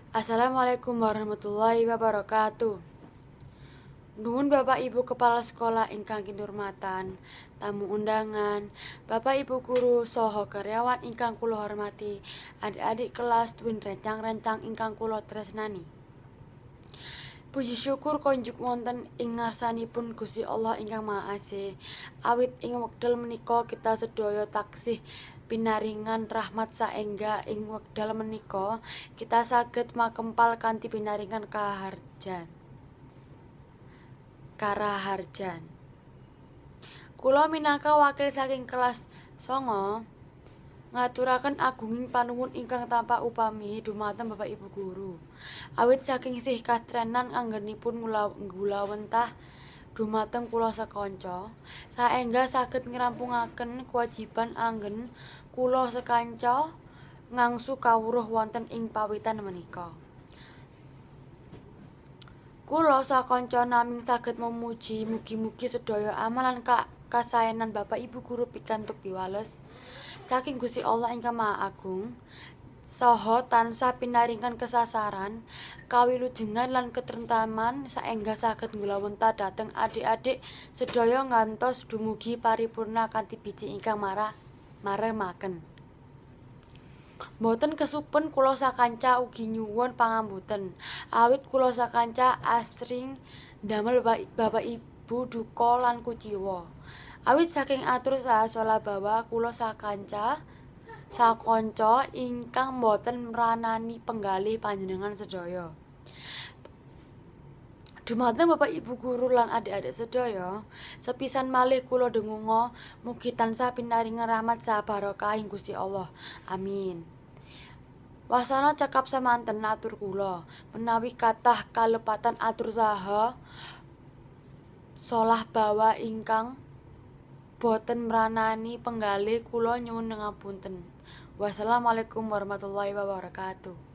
Assalamualaikum warahmatullahi wabarakatuh. Nuhun Bapak Ibu Kepala Sekolah ingkang kinurmatan, tamu undangan, Bapak Ibu guru saha karyawan ingkang kula hormati, adik-adik kelas tuwin rencang-rencang ingkang kula tresnani. Puji syukur konjuk wonten ing ngarsanipun Gusti Allah ingkang Maha Asih. Awit ing wekdal menika kita sedaya taksih pinaringan rahmat saengga ing wekdal menika kita saged makempal kanthi pinaringan karaharjan. Kula minangka wakil saking kelas 9 ngaturaken agunging panuwun ingkang tanpa upami dumateng Bapak Ibu guru. Awit saking sih kastrenan anggenipun nggulawentah dumateng kula sakanca, saengga saged ngrampungaken kewajiban anggen kula sakanca ngangsu kawruh wonten ing pawitan menika. Kula sakanca naming saged memuji mugi-mugi sedaya amalan kasaenan Bapak Ibu guru pikantuk piwales saking Gusti Allah ingkang Maha Agung, saha tansah pinaringan kesasaran, kawilujengan lan ketrentaman saengga saged nggulawentah dhateng adik-adik sedaya ngantos dumugi paripurna kanthi biji ingkang maremaken. Mboten kesupun kula sakanca ugi nyuwun pangambuten, awit kula sakanca asring ndamel Bapak Ibu duka lan kuciwa. Awit saking atur saha bawa kula sakanca ingkang mboten mranani penggalih panjenengan sedaya. Dumateng Bapak Ibu guru lan adik-adik sedaya, sepisan malih kula dengunga mugi tansah pinaringan rahmat saha barokah ing Gusti Allah. Amin. Wasana cekap semanten atur kula, menawi kathah kalepatan atur saha solah bawa ingkang boten mranani penggalih kula nyuwun ngapunten. Wassalamualaikum warahmatullahi wabarakatuh.